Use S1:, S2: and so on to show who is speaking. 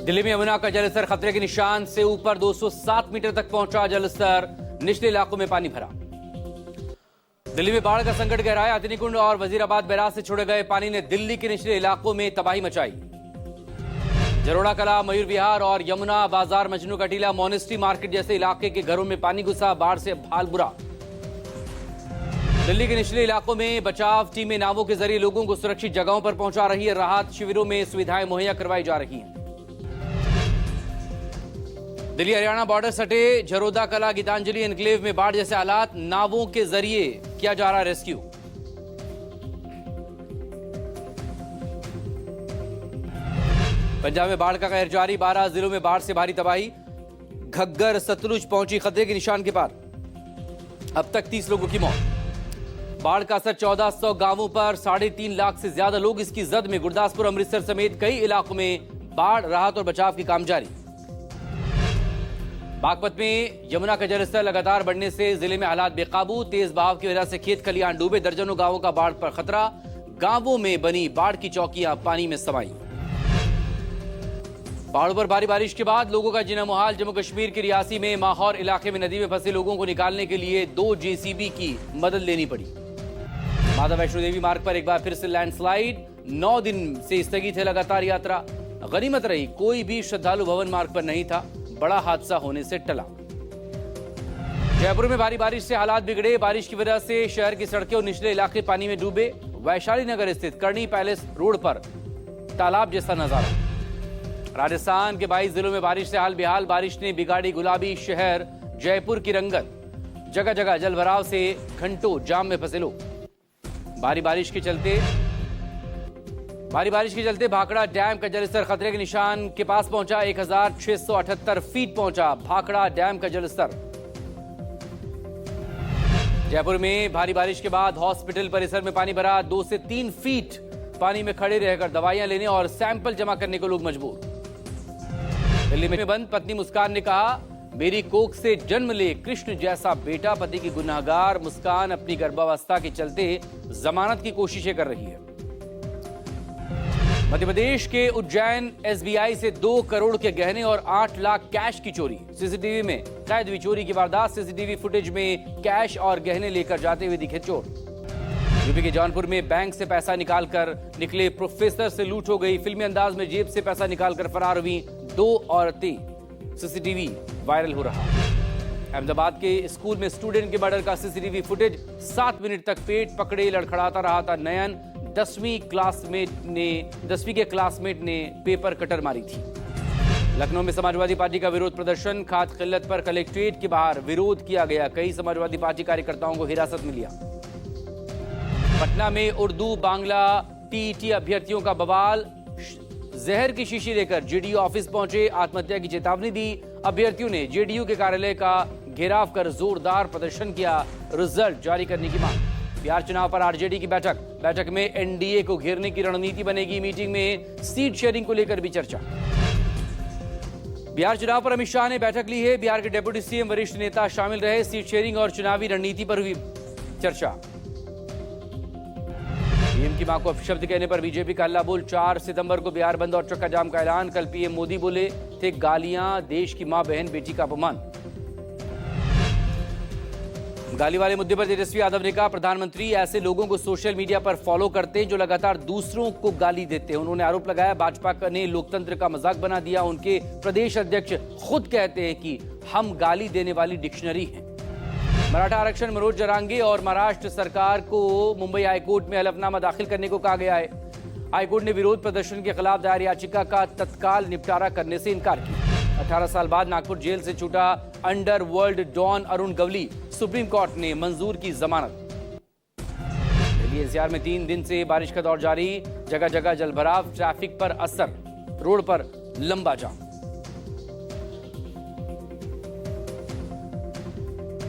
S1: दिल्ली में यमुना का जलस्तर खतरे के निशान से ऊपर 207 मीटर तक पहुंचा। जलस्तर, निचले इलाकों में पानी भरा। दिल्ली में बाढ़ का संकट गहराया। हथिनीकुंड और वजीराबाद बैराज से छोड़े गए पानी ने दिल्ली के निचले इलाकों में तबाही मचाई। जरोड़ा कला, मयूर विहार और यमुना बाजार, मजनू का टीला, मोनेस्ट्री मार्केट जैसे इलाके के घरों में पानी घुसा। बाढ़ से हाल बुरा। दिल्ली के निचले इलाकों में बचाव टीमें नावों के जरिए लोगों को सुरक्षित जगहों पर पहुंचा रही है। राहत शिविरों में सुविधाएं मुहैया करवाई जा रही हैं। दिल्ली हरियाणा बॉर्डर सटे झरोदा कला, गीतांजलि एनक्लेव में बाढ़ जैसे हालात। नावों के जरिए किया जा रहा रेस्क्यू। पंजाब में बाढ़ का कहर जारी। 12 जिलों में बाढ़ से भारी तबाही। घग्गर सतलुज पहुंची खतरे के निशान के पार। अब तक 30 लोगों की मौत। बाढ़ का असर 1400 गांवों पर। 3.5 लाख से ज्यादा लोग इसकी जद में। गुरदासपुर, अमृतसर समेत कई इलाकों में बाढ़, राहत और बचाव की काम जारी। बागपत में यमुना का जलस्तर लगातार बढ़ने से जिले में हालात बेकाबू। तेज बहाव की वजह से खेत खलियान डूबे। दर्जनों गांवों का बाढ़ पर खतरा। गांवों में बनी बाढ़ की चौकियां पानी में समाई। पहाड़ों पर भारी बारिश के बाद लोगों का जीना मुहाल। जम्मू कश्मीर के रियासी में माहौर इलाके में नदी में फंसे लोगों को निकालने के लिए 2 जेसीबी की मदद लेनी पड़ी। माता वैष्णो देवी मार्ग पर एक बार फिर से लैंडस्लाइड। 9 दिन से स्थगित है लगातार यात्रा। गनीमत रही कोई भी श्रद्धालु भवन मार्ग पर नहीं था। बड़ा हादसा होने से टला। जयपुर में भारी बारिश से हालात बिगड़े। बारिश की वजह से शहर की सड़कें और निचले इलाके पानी में डूबे। वैशाली नगर स्थित करनी पैलेस रोड पर तालाब जैसा नजारा। राजस्थान के 22 जिलों में बारिश से हाल बेहाल। बारिश ने बिगाड़ी गुलाबी शहर जयपुर की रंगत। जगह जगह जलभराव से घंटों जाम में फंसे लोग। भारी बारिश के चलते भाखड़ा डैम का जलस्तर खतरे के निशान के पास पहुंचा। 1678 फीट पहुंचा भाखड़ा डैम का जलस्तर। जयपुर में भारी बारिश के बाद हॉस्पिटल परिसर में पानी भरा। 2 से 3 फीट पानी में खड़े रहकर दवाइयां लेने और सैंपल जमा करने को लोग मजबूर। दिल्ली में बंद पत्नी मुस्कान ने कहा, मेरी कोख से जन्म ले कृष्ण जैसा बेटा। पति की गुनाहगार मुस्कान अपनी गर्भावस्था के चलते जमानत की कोशिशें कर रही है। मध्य प्रदेश के उज्जैन एसबीआई से 2 करोड़ के गहने और 8 लाख कैश की चोरी। सीसीटीवी में कैद हुई चोरी की वारदात। सीसीटीवी फुटेज में कैश और गहने लेकर जाते हुए दिखे चोर। यूपी के जौनपुर में बैंक से पैसा निकालकर निकले प्रोफेसर से लूट हो गई। फिल्मी अंदाज में जेब से पैसा निकालकर फरार हुई 2 औरतें। सीसीटीवी वायरल हो रहा। अहमदाबाद के स्कूल में स्टूडेंट के मर्डर का सीसीटीवी फुटेज। 7 मिनट तक पेट पकड़े लड़खड़ाता रहा था नयन। 10वीं के क्लासमेट ने पेपर कटर मारी थी। लखनऊ में समाजवादी पार्टी का विरोध प्रदर्शन। खाद किल्लत पर कलेक्ट्रेट के बाहर विरोध किया गया। कई समाजवादी पार्टी कार्यकर्ताओं को हिरासत में लिया। पटना में उर्दू बांग्ला टीईटी अभ्यर्थियों का बवाल। जहर की शीशी लेकर जेडीयू ऑफिस पहुंचे। आत्महत्या की चेतावनी दी। अभ्यर्थियों ने जेडीयू के कार्यालय का घेराव कर जोरदार प्रदर्शन किया। रिजल्ट जारी करने की मांग। बिहार चुनाव पर आरजेडी की बैठक में एनडीए को घेरने की रणनीति बनेगी। मीटिंग में सीट शेयरिंग को लेकर भी चर्चा। बिहार चुनाव पर अमित शाह ने बैठक ली है। बिहार के डिप्टी सीएम वरिष्ठ नेता शामिल रहे। सीट शेयरिंग और चुनावी रणनीति पर हुई चर्चा। पीएम की मां को अपशब्द कहने पर बीजेपी का हल्ला बोल। 4 सितंबर को बिहार बंद और चक्का जाम का ऐलान। कल पीएम मोदी बोले थे, गालियां देश की मां बहन बेटी का अपमान। गाली वाले मुद्दे पर तेजस्वी यादव ने कहा, प्रधानमंत्री ऐसे लोगों को सोशल मीडिया पर फॉलो करते हैं जो लगातार दूसरों को गाली देते हैं। उन्होंने आरोप लगाया भाजपा ने लोकतंत्र का मजाक बना दिया। उनके प्रदेश अध्यक्ष खुद कहते हैं कि हम गाली देने वाली डिक्शनरी हैं। मराठा आरक्षण मनोज जरांगे और महाराष्ट्र सरकार को मुंबई हाईकोर्ट में हलफनामा दाखिल करने को कहा गया है। हाईकोर्ट ने विरोध प्रदर्शन के खिलाफ दायर याचिका का तत्काल निपटारा करने से इनकार किया। 18 साल बाद नागपुर जेल से छूटा underworld don Arun Gawli. Supreme court ने मंजूर की जमानत। दिल्ली एनसीआर में 3 दिन से बारिश का दौर जारी। जगह जगह जलभराव। ट्रैफिक पर असर। रोड पर लंबा जाम।